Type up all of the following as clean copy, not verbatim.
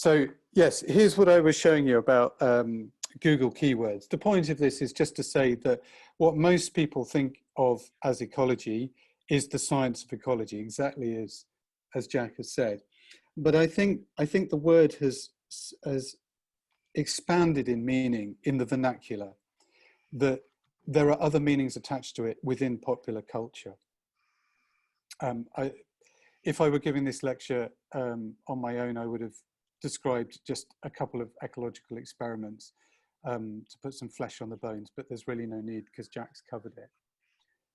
So yes, here's what I was showing you about Google keywords. The point of this is just to say that what most people think of as ecology is the science of ecology, exactly as Jack has said. But I think the word has expanded in meaning in the vernacular, that there are other meanings attached to it within popular culture. If I were giving this lecture on my own, I would have described just a couple of ecological experiments to put some flesh on the bones, but there's really no need because Jack's covered it.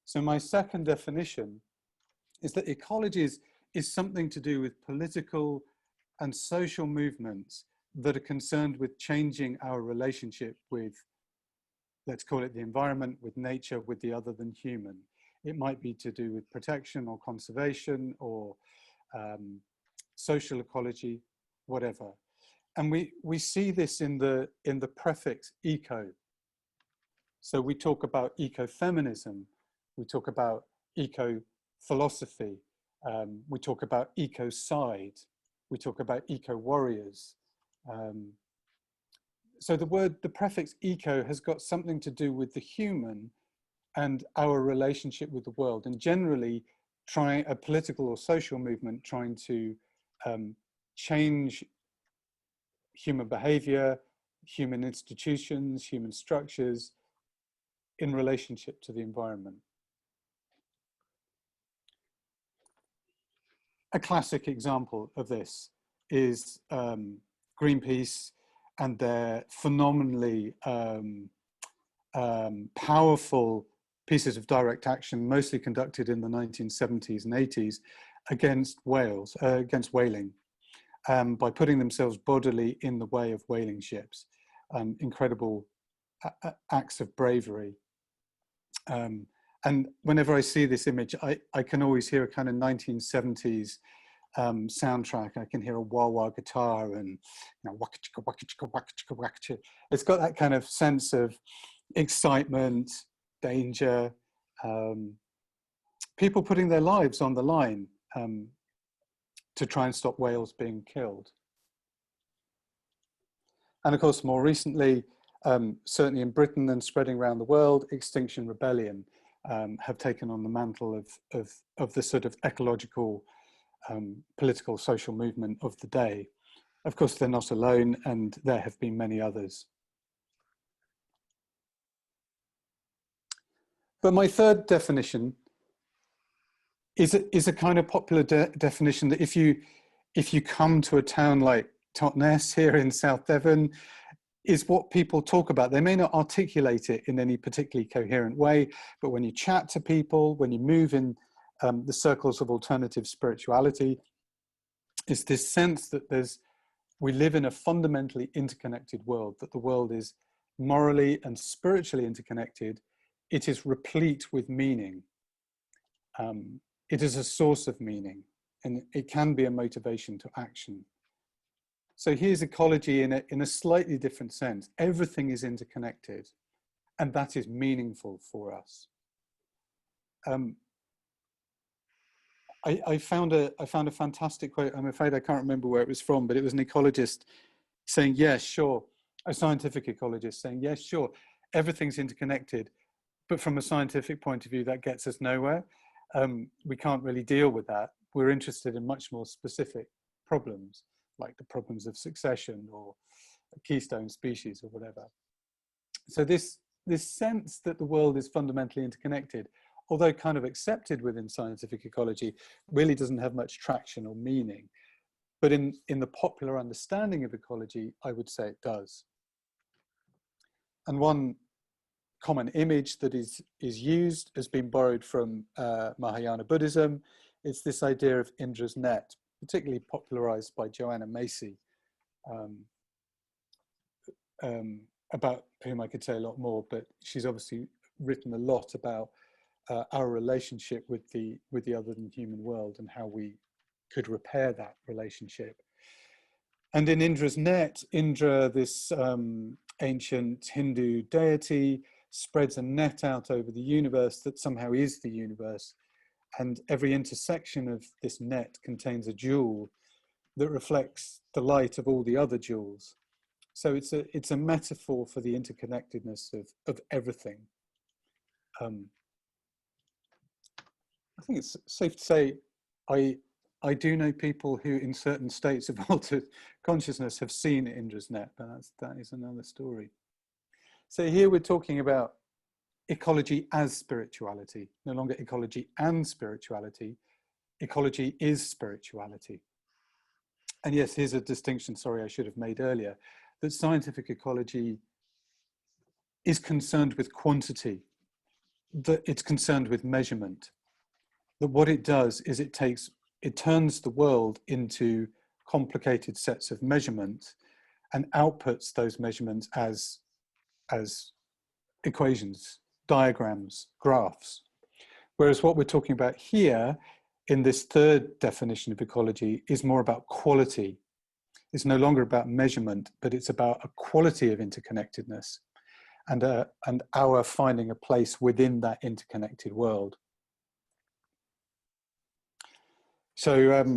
So my second definition is that ecology is something to do with political and social movements that are concerned with changing our relationship with, let's call it the environment, with nature, with the other than human. It might be to do with protection or conservation or social ecology, whatever. And we see this in the prefix eco. So we talk about ecofeminism, we talk about eco-philosophy, we talk about ecocide, we talk about eco-warriors. So the prefix eco has got something to do with the human and our relationship with the world, and generally trying a political or social movement trying to change human behavior, human institutions, human structures in relationship to the environment. A classic example of this is Greenpeace and their phenomenally powerful pieces of direct action, mostly conducted in the 1970s and 80s against against whaling, by putting themselves bodily in the way of whaling ships. Incredible acts of bravery. And whenever I see this image, I can always hear a kind of 1970s soundtrack. I can hear a wah-wah guitar and, you know, waka chicka, waka chicka, waka chicka, waka chicka. It's got that kind of sense of excitement, danger, people putting their lives on the line to try and stop whales being killed. And of course, more recently, certainly in Britain and spreading around the world, Extinction Rebellion have taken on the mantle of the sort of ecological, political, social movement of the day. Of course, they're not alone, and there have been many others. But my third definition is a kind of popular definition that if you come to a town like Totnes here in South Devon, is what people talk about. They may not articulate it in any particularly coherent way, but when you chat to people, when you move in the circles of alternative spirituality, is this sense that we live in a fundamentally interconnected world, that the world is morally and spiritually interconnected. It is replete with meaning. It is a source of meaning, and it can be a motivation to action. So here's ecology in a slightly different sense. Everything is interconnected, and that is meaningful for us. I found a fantastic quote. I'm afraid I can't remember where it was from, but it was an ecologist saying, yes, sure, a scientific ecologist saying, yes, sure, everything's interconnected, but from a scientific point of view, that gets us nowhere. We can't really deal with that. We're interested in much more specific problems, like the problems of succession or a keystone species or whatever. So this sense that the world is fundamentally interconnected, although kind of accepted within scientific ecology, really doesn't have much traction or meaning. But in the popular understanding of ecology, I would say it does. And one common image that is used has been borrowed from Mahayana Buddhism. It's this idea of Indra's net, particularly popularized by Joanna Macy, about whom I could say a lot more, but she's obviously written a lot about our relationship with the other than human world and how we could repair that relationship. And in Indra's net, Indra, this ancient Hindu deity, spreads a net out over the universe that somehow is the universe. And every intersection of this net contains a jewel that reflects the light of all the other jewels. So it's a metaphor for the interconnectedness of everything. I think it's safe to say I do know people who in certain states of altered consciousness have seen Indra's net, but that is another story. So here we're talking about ecology as spirituality, no longer ecology and spirituality. Ecology is spirituality. And yes, here's a distinction, sorry, I should have made earlier, that scientific ecology is concerned with quantity, that it's concerned with measurement, that what it does is it turns the world into complicated sets of measurements and outputs those measurements as equations, diagrams, graphs. Whereas what we're talking about here in this third definition of ecology is more about quality. It's no longer about measurement, but it's about a quality of interconnectedness and our finding a place within that interconnected world. So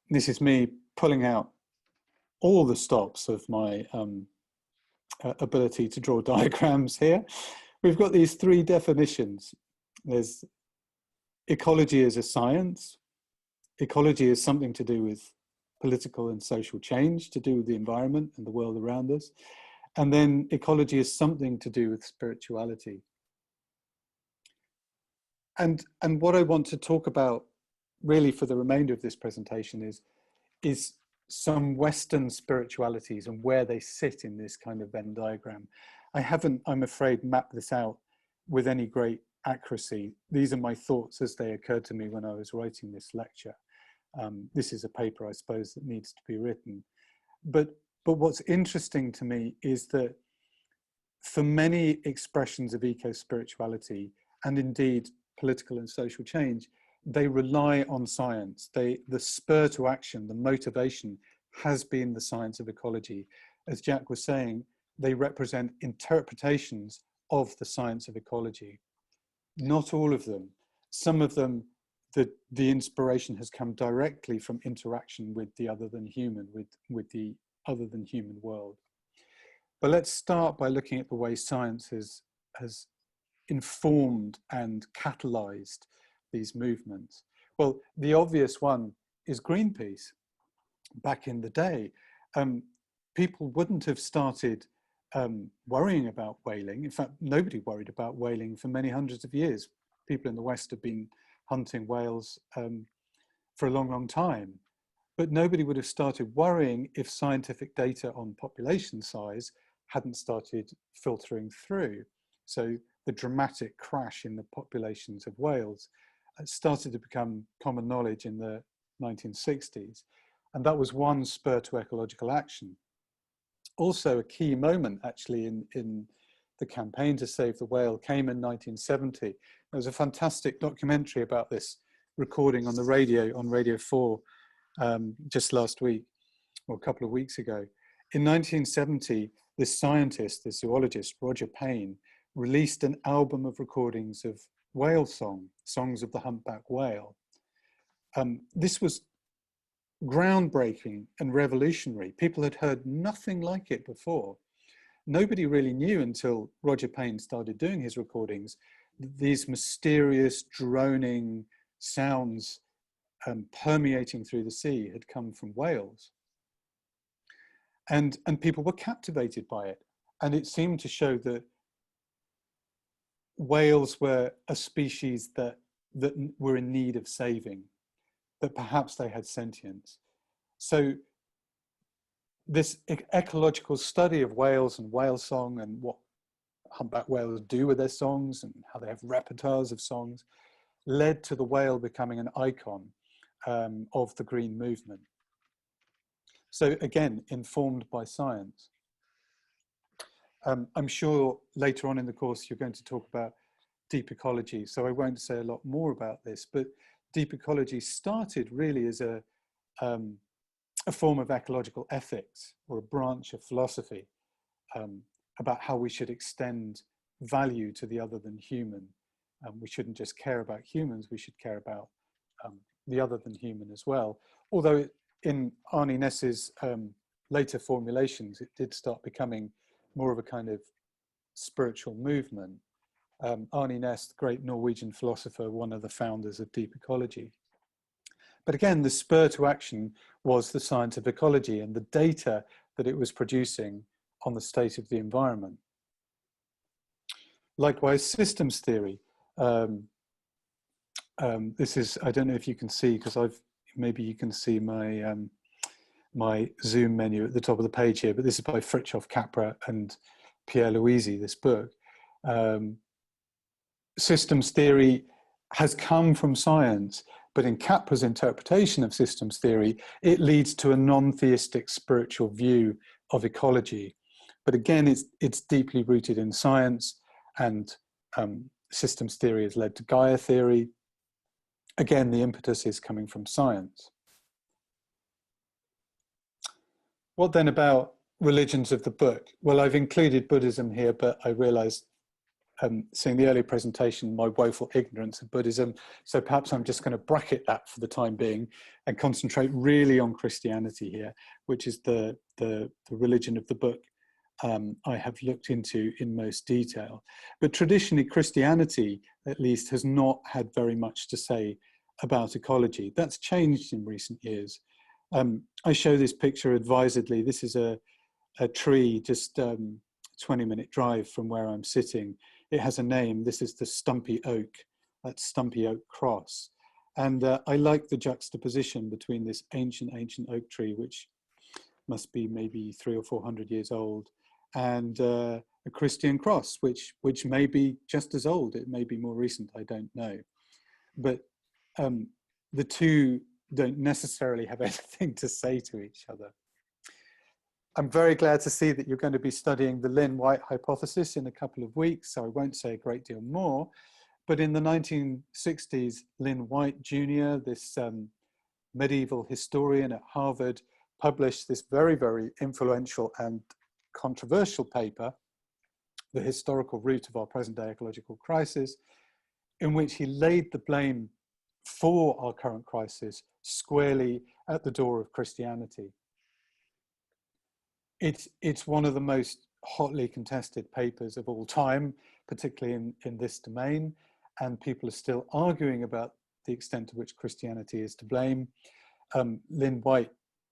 this is me pulling out all the stops of my ability to draw diagrams here. We've got these three definitions. There's ecology as a science. Ecology is something to do with political and social change, to do with the environment and the world around us. And then ecology is something to do with spirituality. And what I want to talk about really for the remainder of this presentation is some Western spiritualities and where they sit in this kind of Venn diagram. I haven't, I'm afraid, mapped this out with any great accuracy. These are my thoughts as they occurred to me when I was writing this lecture. This is a paper, I suppose, that needs to be written. But what's interesting to me is that for many expressions of eco-spirituality, and indeed political and social change, they rely on science. The spur to action, the motivation has been the science of ecology. As Jack was saying, they represent interpretations of the science of ecology. Not all of them. Some of them, the inspiration has come directly from interaction with the other than human, with the other than human world. But let's start by looking at the way science has informed and catalyzed these movements. Well, the obvious one is Greenpeace. Back in the day, people wouldn't have started worrying about whaling. In fact, nobody worried about whaling for many hundreds of years. People in the West have been hunting whales for a long, long time. But nobody would have started worrying if scientific data on population size hadn't started filtering through. So the dramatic crash in the populations of whales started to become common knowledge in the 1960s. And that was one spur to ecological action. Also a key moment actually in the campaign to save the whale came in 1970. There was a fantastic documentary about this recording on the radio, on Radio 4, just last week, or a couple of weeks ago. In 1970, this scientist, this zoologist, Roger Payne, released an album of recordings of whale songs of the humpback whale. This was groundbreaking and revolutionary. People had heard nothing like it before. Nobody really knew until Roger Payne started doing his recordings, these mysterious droning sounds permeating through the sea had come from whales. And people were captivated by it. And it seemed to show that whales were a species that were in need of saving, that perhaps they had sentience. So this ecological study of whales and whale song and what humpback whales do with their songs and how they have repertoires of songs led to the whale becoming an icon of the green movement. So again, informed by science. I'm sure later on in the course you're going to talk about deep ecology, so I won't say a lot more about this, but deep ecology started really as a form of ecological ethics, or a branch of philosophy about how we should extend value to the other than human. We shouldn't just care about humans, we should care about the other than human as well. Although in Arne Næss's later formulations, it did start becoming more of a kind of spiritual movement. Arne Næss, great Norwegian philosopher, one of the founders of deep ecology. But again, the spur to action was the science of ecology and the data that it was producing on the state of the environment. Likewise, systems theory. This is, I don't know if you can see, because maybe you can see my my Zoom menu at the top of the page here, but this is by Fritjof Capra and Pierre Louisi, this book. Systems theory has come from science, but in Capra's interpretation of systems theory, it leads to a non-theistic spiritual view of ecology. But again, it's deeply rooted in science, and systems theory has led to Gaia theory. Again, the impetus is coming from science. What then about religions of the book? Well, I've included Buddhism here, but I realized, seeing the earlier presentation, my woeful ignorance of Buddhism. So perhaps I'm just going to bracket that for the time being and concentrate really on Christianity here, which is the religion of the book I have looked into in most detail. But traditionally, Christianity, at least, has not had very much to say about ecology. That's changed in recent years. I show this picture advisedly. This is a tree just 20-minute drive from where I'm sitting. It has a name. This is the Stumpy Oak. That's Stumpy Oak Cross. And I like the juxtaposition between this ancient oak tree, which must be maybe 300 or 400 years old, and a Christian cross, which may be just as old. It may be more recent, I don't know. But the two don't necessarily have anything to say to each other. I'm very glad to see that you're going to be studying the Lynn White hypothesis in a couple of weeks, so I won't say a great deal more. But in the 1960s, Lynn White Jr., this medieval historian at Harvard, published this very, very influential and controversial paper, The Historical Root of Our Present-Day Ecological Crisis, in which he laid the blame for our current crisis squarely at the door of Christianity. It's one of the most hotly contested papers of all time, particularly in this domain, and people are still arguing about the extent to which Christianity is to blame. Lynn White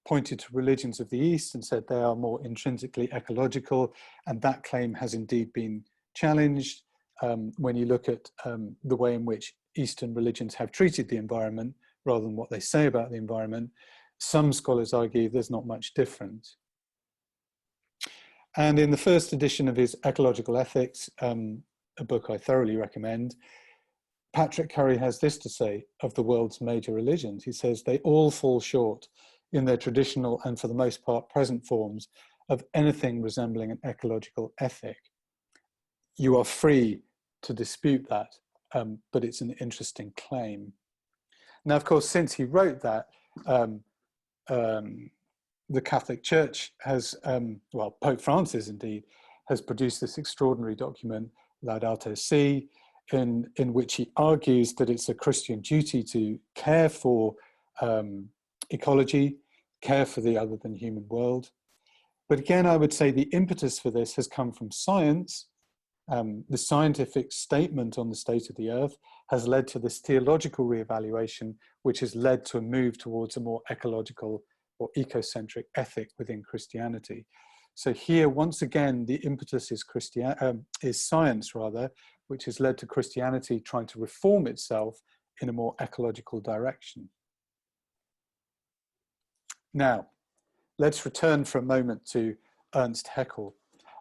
pointed to religions of the East and said they are more intrinsically ecological, and that claim has indeed been challenged when you look at the way in which Eastern religions have treated the environment rather than what they say about the environment. Some scholars argue there's not much difference. And in the first edition of his Ecological Ethics, a book I thoroughly recommend, Patrick Curry has this to say of the world's major religions. He says they all fall short in their traditional and for the most part present forms of anything resembling an ecological ethic. You are free to dispute that, but it's an interesting claim. Now, of course, since he wrote that, the Catholic Church has, well, Pope Francis indeed, has produced this extraordinary document, Laudato Si', in which he argues that it's a Christian duty to care for ecology, care for the other than human world. But again, I would say the impetus for this has come from science. The scientific statement on the state of the earth has led to this theological reevaluation, which has led to a move towards a more ecological or ecocentric ethic within Christianity. So here, once again, the impetus is science, rather, which has led to Christianity trying to reform itself in a more ecological direction. Now, let's return for a moment to Ernst Haeckel.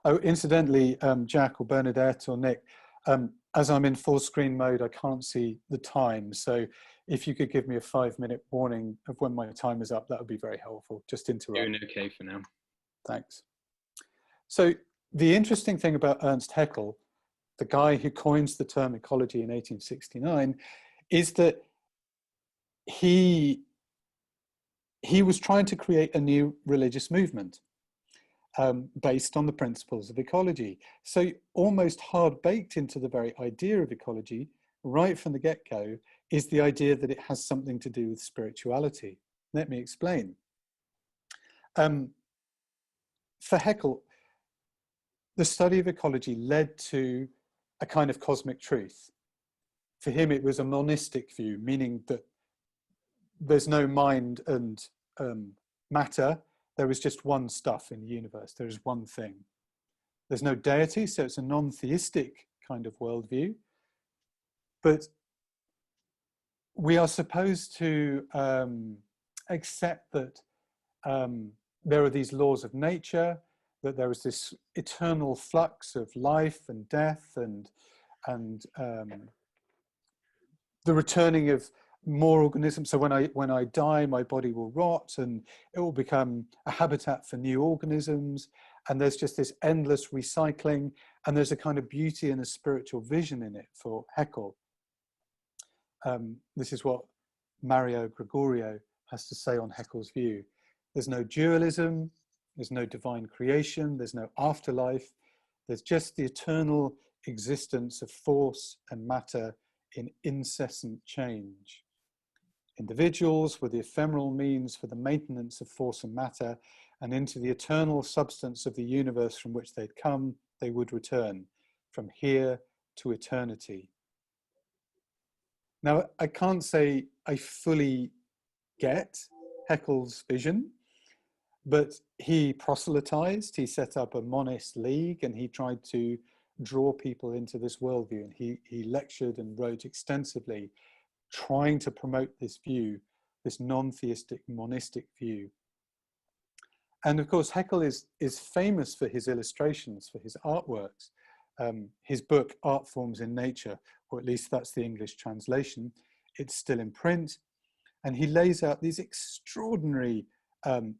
Oh, incidentally, Jack or Bernadette or Nick, as I'm in full screen mode, I can't see the time. So if you could give me a 5-minute warning of when my time is up, that would be very helpful. Just interrupt. Doing okay for now. Thanks. So the interesting thing about Ernst Haeckel, the guy who coins the term ecology in 1869, is that he was trying to create a new religious movement based on the principles of ecology. So almost hard baked into the very idea of ecology, right from the get-go, is the idea that it has something to do with spirituality. Let me explain. For Haeckel, the study of ecology led to a kind of cosmic truth. For him, it was a monistic view, meaning that there's no mind and matter. There is just one stuff in the universe. There is one thing. There's no deity, so it's a non-theistic kind of worldview. But we are supposed to accept that there are these laws of nature, that there is this eternal flux of life and death, and the returning of more organisms. So when I die, my body will rot and it will become a habitat for new organisms. And there's just this endless recycling, and there's a kind of beauty and a spiritual vision in it for Haeckel. This is what Mario Gregorio has to say on Haeckel's view. There's no dualism, there's no divine creation, there's no afterlife. There's just the eternal existence of force and matter in incessant change. Individuals were the ephemeral means for the maintenance of force and matter, and into the eternal substance of the universe from which they'd come, they would return, from here to eternity. Now, I can't say I fully get Haeckel's vision, but he proselytized, he set up a monist league, and he tried to draw people into this worldview. And he lectured and wrote extensively, trying to promote this view, this non-theistic monistic view. And of course, Haeckel is famous for his illustrations, for his artworks. His book, Art Forms in Nature, or at least that's the English translation, it's still in print. And he lays out these extraordinary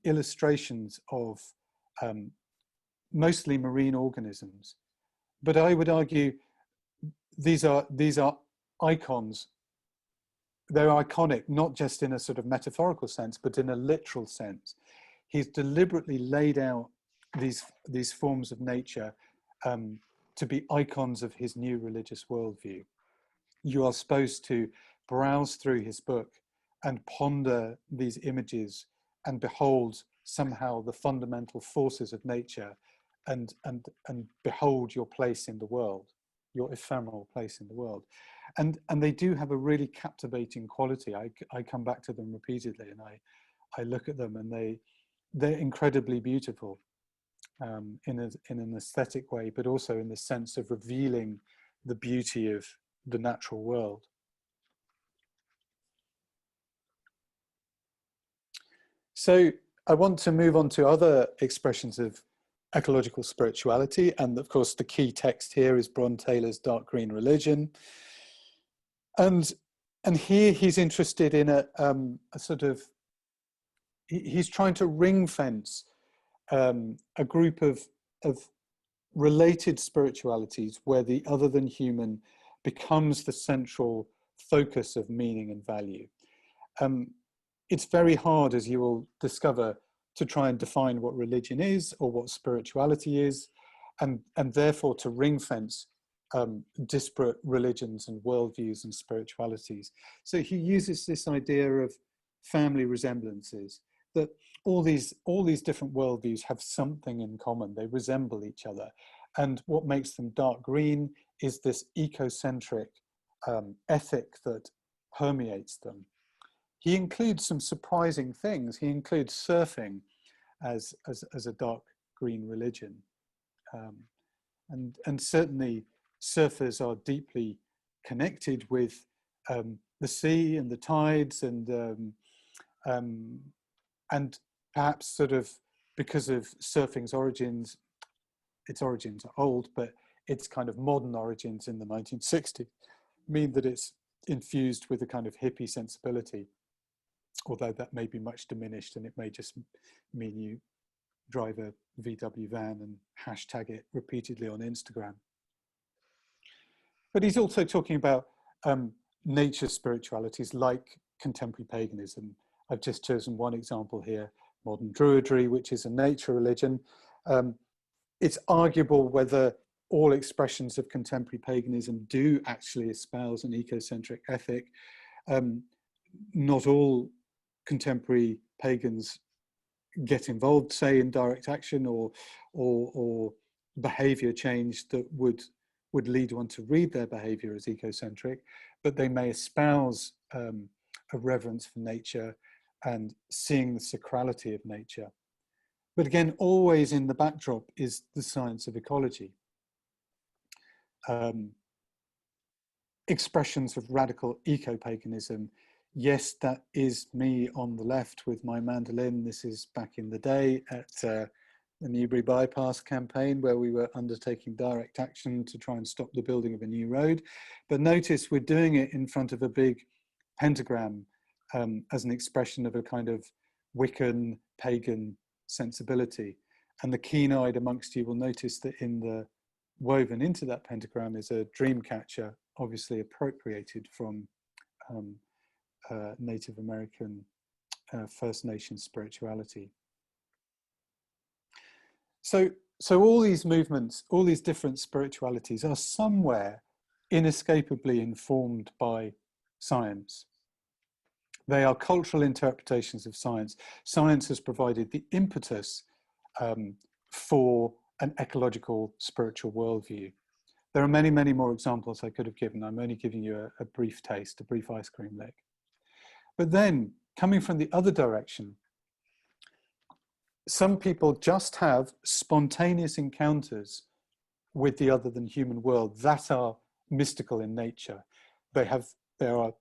illustrations of mostly marine organisms. But I would argue these are icons. They're iconic, not just in a sort of metaphorical sense, but in a literal sense. He's deliberately laid out these forms of nature to be icons of his new religious worldview. You are supposed to browse through his book and ponder these images and behold somehow the fundamental forces of nature and behold your place in the world, your ephemeral place in the world. And they do have a really captivating quality. I come back to them repeatedly, and I look at them, and they're incredibly beautiful in an aesthetic way, but also in the sense of revealing the beauty of the natural world. So I want to move on to other expressions of ecological spirituality. And of course, the key text here is Bron Taylor's Dark Green Religion. And here he's interested in a sort of, he's trying to ring fence a group of related spiritualities where the other than human becomes the central focus of meaning and value. It's very hard, as you will discover, to try and define what religion is or what spirituality is, and therefore to ring fence disparate religions and worldviews and spiritualities. So he uses this idea of family resemblances, that all these different worldviews have something in common. They resemble each other. And what makes them dark green is this ecocentric ethic that permeates them. He includes some surprising things. He includes surfing as a dark green religion. And certainly surfers are deeply connected with the sea and the tides, and perhaps sort of because of surfing's origins, its origins are old, but its kind of modern origins in the 1960s mean that it's infused with a kind of hippie sensibility, although that may be much diminished, and it may just mean you drive a VW van and hashtag it repeatedly on Instagram. But he's also talking about nature spiritualities like contemporary paganism. I've just chosen one example here, modern Druidry, which is a nature religion. It's arguable whether all expressions of contemporary paganism do actually espouse an ecocentric ethic. Not all contemporary pagans get involved, say, in direct action or behavior change that would lead one to read their behavior as ecocentric, but they may espouse a reverence for nature and seeing the sacrality of nature. But again, always in the backdrop is the science of ecology. Expressions of radical eco-paganism. Yes, that is me on the left with my mandolin. This is back in the day at the Newbury Bypass campaign, where we were undertaking direct action to try and stop the building of a new road. But notice we're doing it in front of a big pentagram as an expression of a kind of Wiccan pagan sensibility. And the keen-eyed amongst you will notice that in the woven into that pentagram is a dream catcher, obviously appropriated from Native American First Nation spirituality. So all these movements, all these different spiritualities are somewhere inescapably informed by science. They are cultural interpretations of science. Science has provided the impetus for an ecological spiritual worldview. There are many, many more examples I could have given. I'm only giving you a brief taste, a brief ice cream lick. But then, coming from the other direction, some people just have spontaneous encounters with the other than human world that are mystical in nature. They are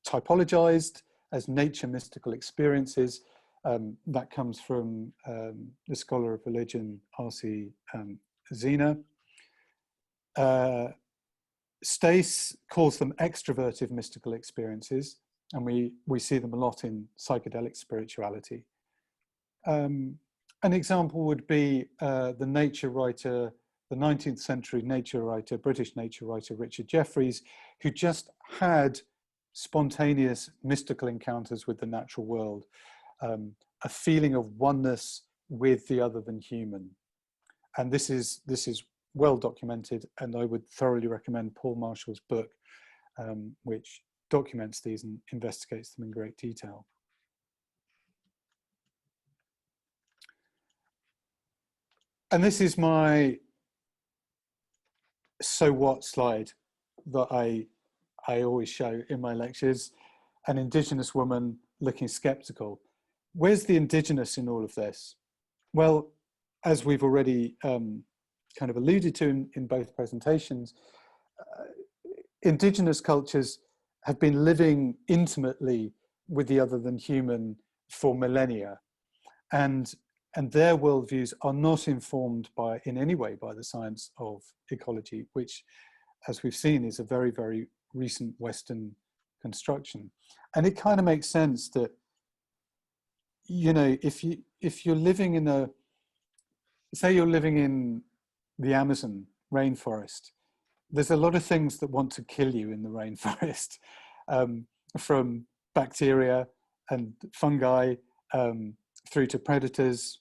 typologized as nature mystical experiences. That comes from the scholar of religion, R.C. Zena. Stace calls them extrovertive mystical experiences, and we see them a lot in psychedelic spirituality. An example would be the nature writer, the 19th century nature writer, British nature writer Richard Jefferies, who just had spontaneous mystical encounters with the natural world, a feeling of oneness with the other than human. And this is well documented, and I would thoroughly recommend Paul Marshall's book, which documents these and investigates them in great detail. And this is my so what slide that I always show in my lectures. An Indigenous woman looking skeptical. Where's the Indigenous in all of this? Well, as we've already kind of alluded to in both presentations, Indigenous cultures have been living intimately with the other than human for millennia, and their worldviews are not informed in any way by the science of ecology, which, as we've seen, is a very, very recent Western construction. And it kind of makes sense that, you know, if you're living in say you're living in the Amazon rainforest, there's a lot of things that want to kill you in the rainforest, from bacteria and fungi, through to predators,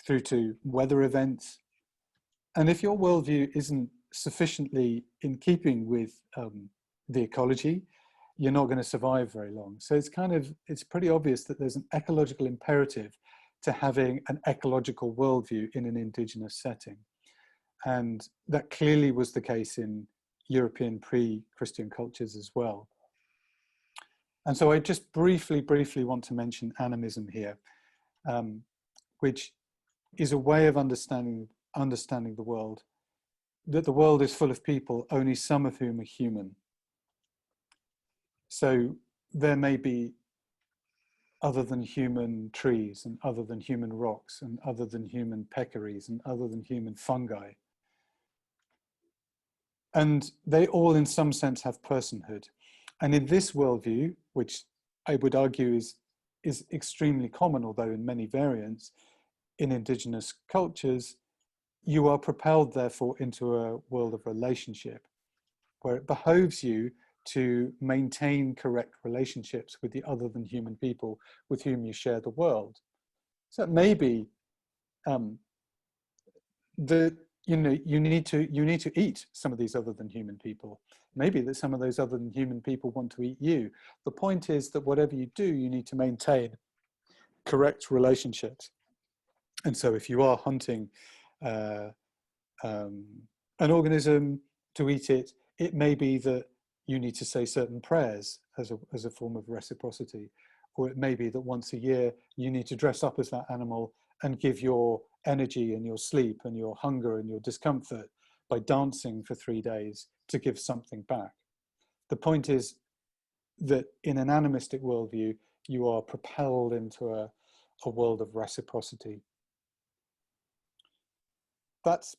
through to weather events. And if your worldview isn't sufficiently in keeping with the ecology, you're not going to survive very long. So it's pretty obvious that there's an ecological imperative to having an ecological worldview in an Indigenous setting. And that clearly was the case in European pre-Christian cultures as well. And so I just briefly want to mention animism here, which is a way of understanding the world, that the world is full of people, only some of whom are human. So there may be other than human trees, and other than human rocks, and other than human peccaries, and other than human fungi. And they all in some sense have personhood. And in this worldview, which I would argue is extremely common, although in many variants, in Indigenous cultures, you are propelled therefore into a world of relationship, where it behoves you to maintain correct relationships with the other than human people with whom you share the world. So maybe you need to eat some of these other than human people. Maybe that some of those other than human people want to eat you. The point is that whatever you do, you need to maintain correct relationships. And so if you are hunting an organism to eat it, it may be that you need to say certain prayers as a form of reciprocity, or it may be that once a year you need to dress up as that animal and give your energy and your sleep and your hunger and your discomfort by dancing for 3 days to give something back. The point is that in an animistic worldview, you are propelled into a world of reciprocity. That's